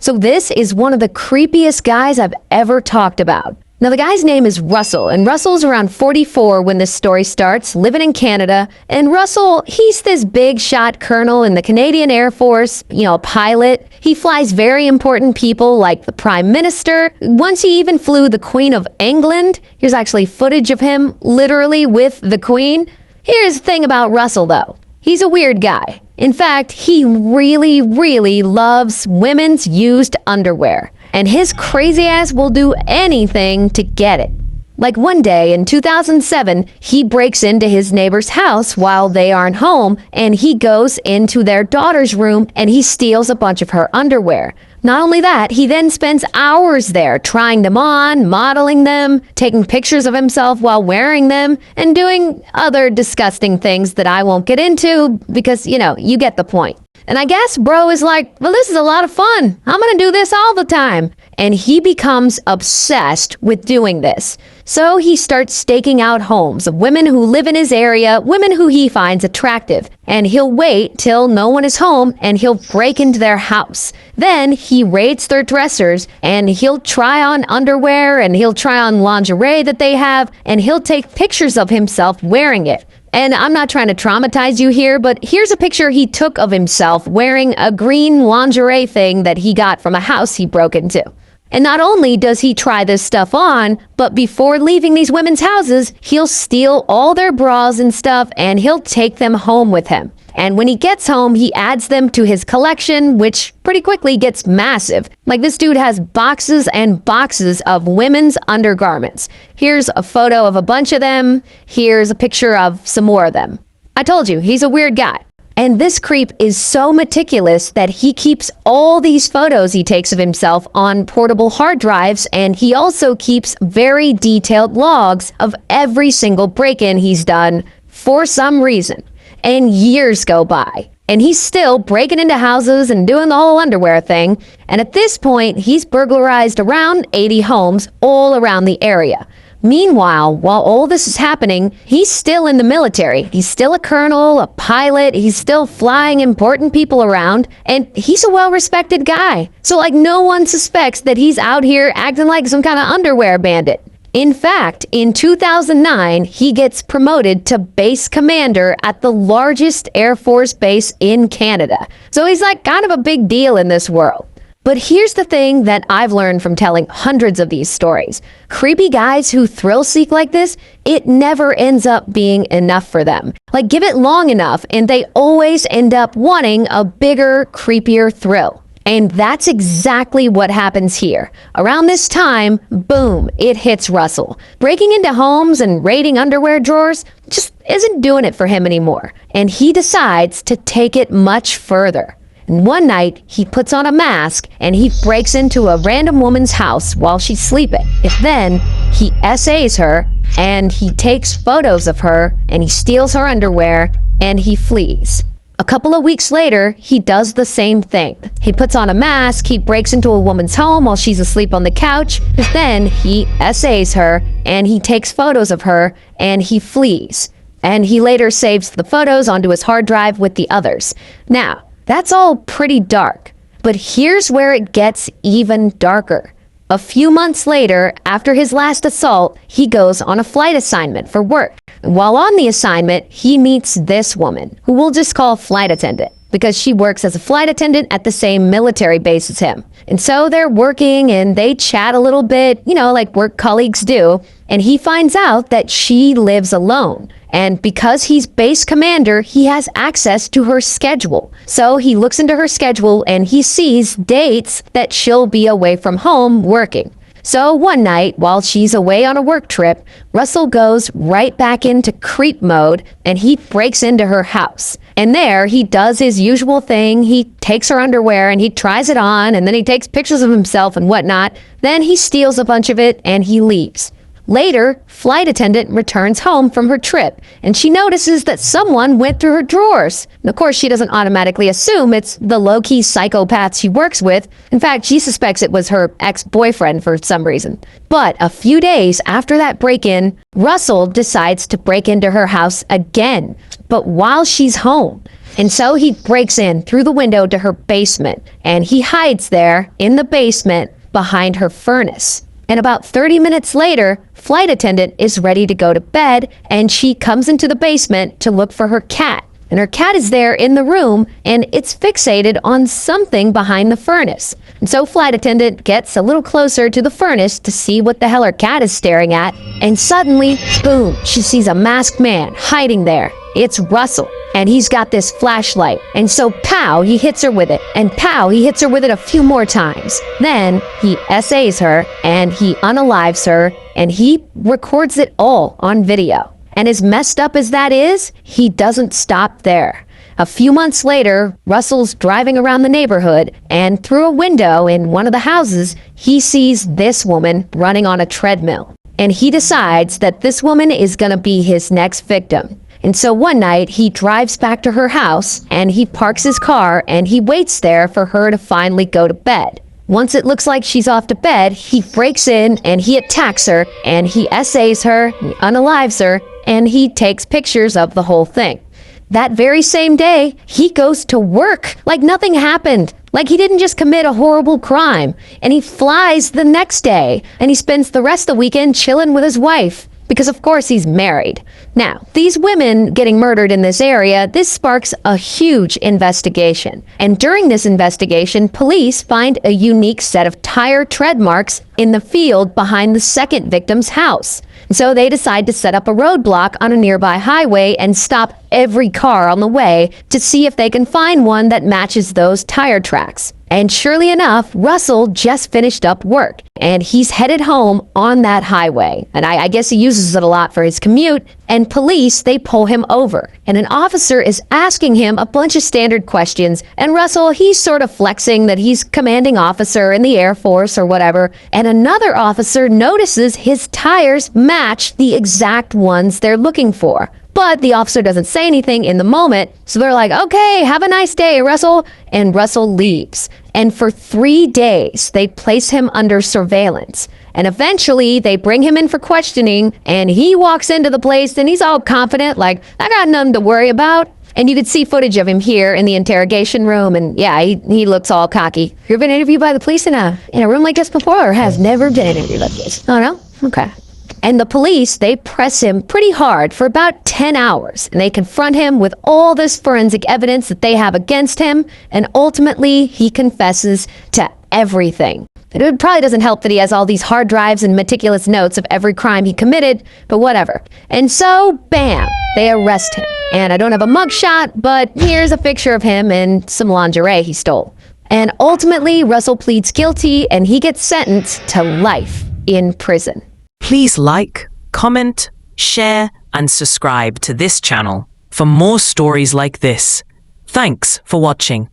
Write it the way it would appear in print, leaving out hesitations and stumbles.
So this is one of the creepiest guys I've ever talked about. Now, the guy's name is Russell, and Russell's around 44 when this story starts, living in Canada. And Russell, he's this big shot colonel in the Canadian Air Force, a pilot. He flies very important people like the Prime Minister. Once he even flew the Queen of England. Here's actually footage of him literally with the Queen. Here's the thing about Russell, though. He's a weird guy. In fact, he really, really loves women's used underwear. And his crazy ass will do anything to get it. Like one day in 2007, he breaks into his neighbor's house while they aren't home, and he goes into their daughter's room and he steals a bunch of her underwear. Not only that, he then spends hours there trying them on, modeling them, taking pictures of himself while wearing them, and doing other disgusting things that I won't get into because, you get the point. And I guess bro is like, well, this is a lot of fun. I'm gonna do this all the time. And he becomes obsessed with doing this. So he starts staking out homes of women who live in his area, women who he finds attractive. And he'll wait till no one is home and he'll break into their house. Then he raids their dressers and he'll try on underwear and he'll try on lingerie that they have and he'll take pictures of himself wearing it. And I'm not trying to traumatize you here, but here's a picture he took of himself wearing a green lingerie thing that he got from a house he broke into. And not only does he try this stuff on, but before leaving these women's houses, he'll steal all their bras and stuff and he'll take them home with him. And when he gets home, he adds them to his collection, which pretty quickly gets massive. Like, this dude has boxes and boxes of women's undergarments. Here's a photo of a bunch of them. Here's a picture of some more of them. I told you, he's a weird guy. And this creep is so meticulous that he keeps all these photos he takes of himself on portable hard drives, and he also keeps very detailed logs of every single break-in he's done for some reason. And years go by, and he's still breaking into houses and doing the whole underwear thing. And at this point, he's burglarized around 80 homes all around the area. Meanwhile, while all this is happening, he's still in the military. He's still a colonel, a pilot. He's still flying important people around, and he's a well-respected guy. So, no one suspects that he's out here acting like some kind of underwear bandit. In fact, in 2009, he gets promoted to base commander at the largest Air Force base in Canada. So he's kind of a big deal in this world. But here's the thing that I've learned from telling hundreds of these stories. Creepy guys who thrill seek like this, it never ends up being enough for them. Give it long enough and they always end up wanting a bigger, creepier thrill. And that's exactly what happens here. Around this time, boom, it hits Russell. Breaking into homes and raiding underwear drawers just isn't doing it for him anymore. And he decides to take it much further. And one night, he puts on a mask and he breaks into a random woman's house while she's sleeping. Then, he essays her and he takes photos of her and he steals her underwear and he flees. A couple of weeks later, he does the same thing. He puts on a mask, he breaks into a woman's home while she's asleep on the couch. Then he essays her and he takes photos of her and he flees. And he later saves the photos onto his hard drive with the others. Now, that's all pretty dark. But here's where it gets even darker. A few months later, after his last assault, he goes on a flight assignment for work. While on the assignment, he meets this woman, who we'll just call flight attendant, because she works as a flight attendant at the same military base as him. And so they're working and they chat a little bit, like work colleagues do. And he finds out that she lives alone. And because he's base commander, he has access to her schedule. So he looks into her schedule and he sees dates that she'll be away from home working. So one night, while she's away on a work trip, Russell goes right back into creep mode and he breaks into her house. And there, he does his usual thing. He takes her underwear and he tries it on, and then he takes pictures of himself and whatnot. Then he steals a bunch of it and he leaves. Later, flight attendant returns home from her trip, and she notices that someone went through her drawers. And of course, she doesn't automatically assume it's the low-key psychopath she works with. In fact, she suspects it was her ex-boyfriend for some reason. But a few days after that break-in, Russell decides to break into her house again, but while she's home. And so he breaks in through the window to her basement, and he hides there in the basement behind her furnace. And about 30 minutes later, flight attendant is ready to go to bed, and she comes into the basement to look for her cat. And her cat is there in the room, and it's fixated on something behind the furnace. And so flight attendant gets a little closer to the furnace to see what the hell her cat is staring at, and suddenly, boom, she sees a masked man hiding there. It's Russell, and he's got this flashlight. And so pow, he hits her with it, and pow, he hits her with it a few more times. Then he essays her, and he unalives her, and he records it all on video. And as messed up as that is, he doesn't stop there. A few months later, Russell's driving around the neighborhood, and through a window in one of the houses, he sees this woman running on a treadmill. And he decides that this woman is gonna be his next victim. And so one night, he drives back to her house, and he parks his car, and he waits there for her to finally go to bed. Once it looks like she's off to bed, he breaks in, and he attacks her, and he essays her, he unalives her, and he takes pictures of the whole thing. That very same day, he goes to work like nothing happened, like he didn't just commit a horrible crime. And he flies the next day, and he spends the rest of the weekend chilling with his wife. Because of course he's married. Now, these women getting murdered in this area, this sparks a huge investigation. And during this investigation, police find a unique set of tire tread marks in the field behind the second victim's house. So they decide to set up a roadblock on a nearby highway and stop every car on the way to see if they can find one that matches those tire tracks. And surely enough, Russell just finished up work, and he's headed home on that highway. And I guess he uses it a lot for his commute. And police, they pull him over. And an officer is asking him a bunch of standard questions. And Russell, he's sort of flexing that he's commanding officer in the Air Force or whatever. And another officer notices his tires match the exact ones they're looking for. But the officer doesn't say anything in the moment, so they're like, okay, have a nice day, Russell. And Russell leaves. And for 3 days, they place him under surveillance. And eventually, they bring him in for questioning, and he walks into the place, and he's all confident, like, I got nothing to worry about. And you could see footage of him here in the interrogation room, and yeah, he looks all cocky. You ever been interviewed by the police in a room like this before, or has never been interviewed like this? Oh, no? Okay. And the police, they press him pretty hard for about 10 hours. And they confront him with all this forensic evidence that they have against him. And ultimately, he confesses to everything. It probably doesn't help that he has all these hard drives and meticulous notes of every crime he committed, but whatever. And so, bam, they arrest him. And I don't have a mugshot, but here's a picture of him in some lingerie he stole. And ultimately, Russell pleads guilty, and he gets sentenced to life in prison. Please like, comment, share, and subscribe to this channel for more stories like this. Thanks for watching.